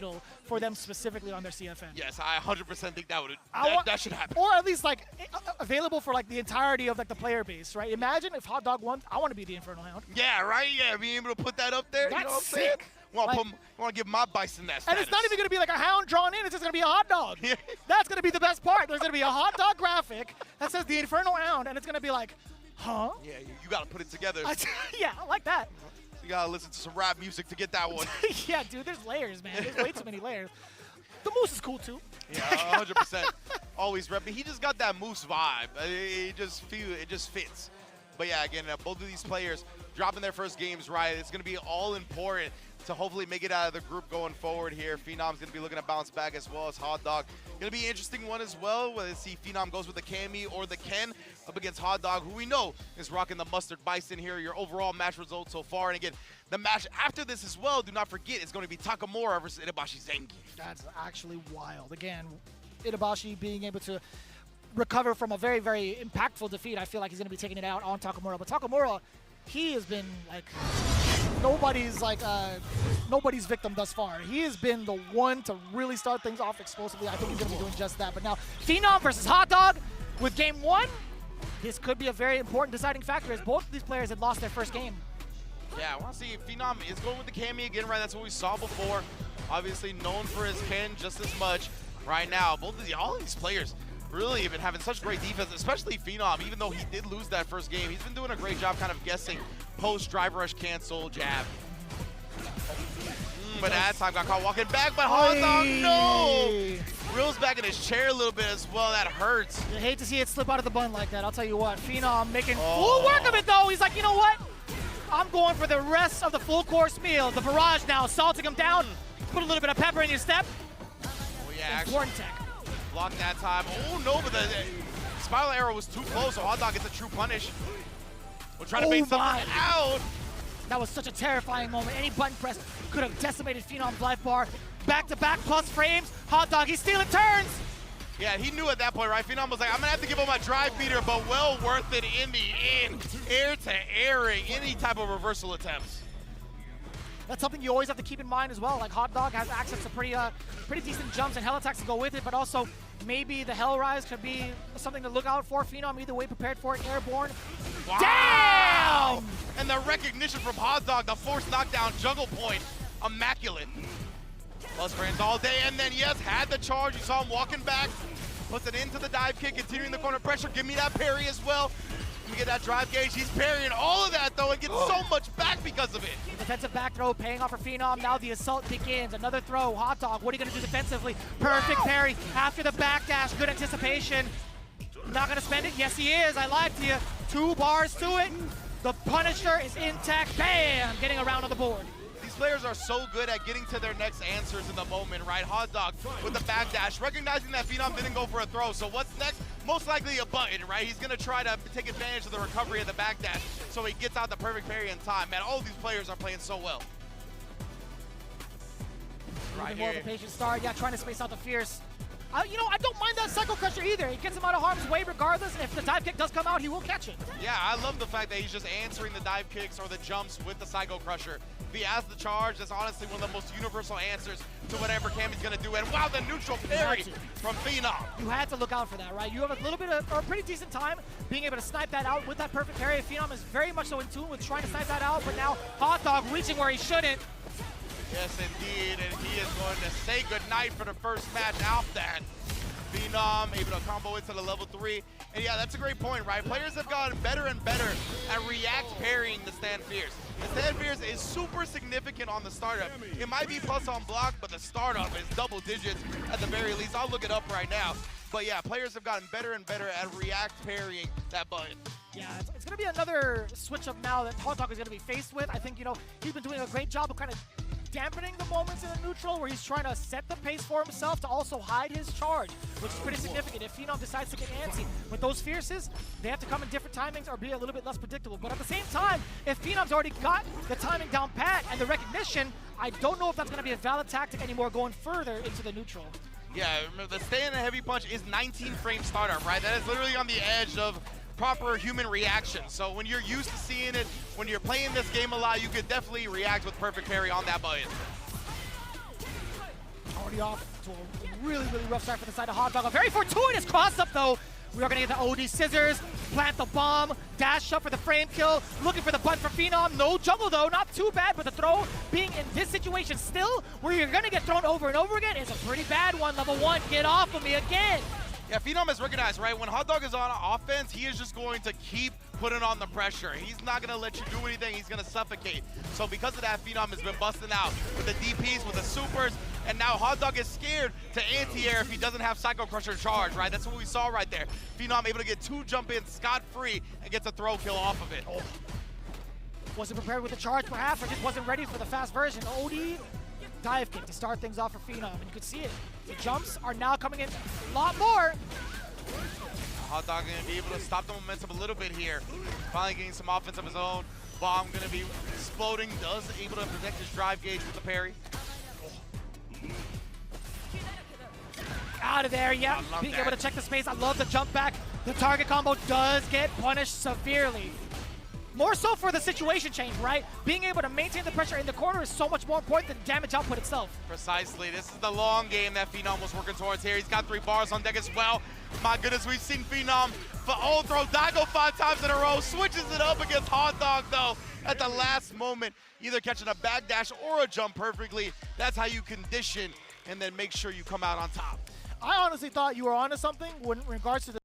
title for them specifically on their CFN. Yes, I 100% think that should happen. Or at least like available for like the entirety of like the player base, right? Imagine if HOTDOG won. I want to be the Infernal Hound. Yeah, right. Yeah, being able to put that up there. That's you know what I'm sick. saying? I want to give my Bison that status. And it's not even going to be like a hound drawn in. It's just going to be a hot dog. That's going to be the best part. There's going to be a hot dog graphic that says the Infernal Hound, and it's going to be like, huh? Yeah, you got to put it together. Yeah, I like that. You got to listen to some rap music to get that one. Yeah, dude, there's layers, man. There's way too many layers. The moose is cool, too. Yeah, 100%. Always rep. He just got that moose vibe. It just fits. But yeah, again, both of these players dropping their first games right. It's going to be all important to hopefully make it out of the group going forward here. Phenom's going to be looking to bounce back as well as HOTDOG. Going to be an interesting one as well, whether see Phenom goes with the Cammy or the Ken up against HOTDOG, who we know is rocking the mustard Bison here. Your overall match results so far. And again, the match after this as well, do not forget, it's going to be Takamura versus Itabashi Zengi. That's actually wild. Again, Itabashi being able to recover from a very, very impactful defeat. I feel like he's going to be taking it out on Takamura. But Takamura, he has been like nobody's victim thus far. He has been the one to really start things off explosively. I think he's going to be doing just that. But now, Phenom versus HOTDOG with game one. This could be a very important deciding factor as both of these players had lost their first game. Yeah, I want to see if Phenom is going with the Cammy again, right? That's what we saw before. Obviously known for his Ken just as much right now. All of these players really have been having such great defense, especially Phenom. Even though he did lose that first game, he's been doing a great job kind of guessing post drive rush cancel jab. But that time got caught walking back, but HOTDOG, no! Reels back in his chair a little bit as well. That hurts. You hate to see it slip out of the bun like that. I'll tell you what. Phenom making full work of it, though. He's like, you know what? I'm going for the rest of the full course meal. The barrage now salting him down. Put a little bit of pepper in your step. Oh, yeah, important tech. Blocked that time. Oh, no, but the spiral arrow was too close, so HOTDOG gets a true punish. We'll try to bait something out. That was such a terrifying moment. Any button press could have decimated Phenom's life bar. Back-to-back plus frames. HOTDOG, he's stealing turns. Yeah, he knew at that point, right? Phenom was like, I'm going to have to give him my drive beater, but well worth it in the end. Air-to-airing, any type of reversal attempts. That's something you always have to keep in mind as well. Like, HOTDOG has access to pretty decent jumps and hell attacks to go with it, but also maybe the Hell Rise could be something to look out for. Phenom either way prepared for it, airborne. Wow. Damn! And the recognition from HOTDOG, the forced knockdown jungle point, immaculate. Plus frames all day, and then yes, had the charge. You saw him walking back, puts it into the dive kick, continuing the corner pressure. Give me that parry as well. Let me get that drive gauge. He's parrying all of that though and gets so much back because of it. Defensive back throw paying off for Phenom. Now the assault begins. Another throw. HOTDOG, what are you going to do defensively? Perfect parry after the backdash. Good anticipation. Not going to spend it? Yes, he is. I lied to you. 2 bars to it. The Punisher is intact. Bam! Getting around on the board. These players are so good at getting to their next answers in the moment, right? HOTDOG with the backdash, recognizing that Phenom didn't go for a throw. So what's next? Most likely a button, right? He's going to try to take advantage of the recovery of the backdash so he gets out the perfect parry in time. Man, all of these players are playing so well. Right more of a patient start. Yeah, trying to space out the Fierce. You know, I don't mind that Psycho Crusher either. It gets him out of harm's way regardless. If the dive kick does come out, he will catch it. Yeah, I love the fact that he's just answering the dive kicks or the jumps with the Psycho Crusher. If he has the charge, that's honestly one of the most universal answers to whatever Cammy's going to do. And wow, the neutral parry from Phenom. You had to look out for that, right? You have a little bit of, or a pretty decent time being able to snipe that out with that perfect parry. Phenom is very much so in tune with trying to snipe that out, but now HOTDOG reaching where he shouldn't. Yes, indeed, and he is going to say goodnight for the first match out that. Phenom able to combo into the level 3. And yeah, that's a great point, right? Players have gotten better and better at react parrying the stand Fierce. The stand Fierce is super significant on the startup. It might be plus on block, but the startup is double digits at the very least. I'll look it up right now. But yeah, players have gotten better and better at react parrying that button. Yeah, it's going to be another switch up now that HOTDOG is going to be faced with. I think, you know, he's been doing a great job of kind of dampening the moments in the neutral where he's trying to set the pace for himself to also hide his charge, which is pretty significant. If Phenom decides to get antsy with those Fierces, they have to come in different timings or be a little bit less predictable. But at the same time, if Phenom's already got the timing down pat and the recognition, I don't know if that's going to be a valid tactic anymore going further into the neutral. Yeah, remember the stay in the heavy punch is 19 frame startup, right? That is literally on the edge of proper human reaction. So when you're used to seeing it, when you're playing this game a lot, you could definitely react with perfect parry on that button. already off to a really, really rough start for the side of HOTDOG. A very fortuitous cross-up, though. We are going to get the OD scissors, plant the bomb, dash up for the frame kill, looking for the button for PHENOM. No juggle, though. Not too bad, but the throw being in this situation still, where you're going to get thrown over and over again, is a pretty bad one. Level 1, get off of me again. Yeah, PHENOM is recognized, right? When HOTDOG is on offense, he is just going to keep putting on the pressure. He's not going to let you do anything. He's going to suffocate. So because of that, PHENOM has been busting out with the DPs, with the supers, and now HOTDOG is scared to anti-air if he doesn't have Psycho Crusher charge, right? That's what we saw right there. PHENOM able to get 2 jump-ins scot-free and gets a throw kill off of it. Oh. Wasn't prepared with the charge, perhaps, or just wasn't ready for the fast version. OD dive kick to start things off for PHENOM, and you can see it. The jumps are now coming in a lot more. HOTDOG going to be able to stop the momentum a little bit here. Finally getting some offense of his own. Bomb going to be exploding. Does able to protect his drive gauge with the parry. Out of there, yeah. Being able to check the space. I love the jump back. The target combo does get punished severely. More so for the situation change, right? Being able to maintain the pressure in the corner is so much more important than damage output itself. Precisely. This is the long game that PHENOM was working towards here. He's got 3 bars on deck as well. My goodness, we've seen PHENOM for throw Daigo 5 times in a row. Switches it up against HOTDOG, though, at the last moment. Either catching a back dash or a jump perfectly. That's how you condition and then make sure you come out on top. I honestly thought you were onto something in regards to the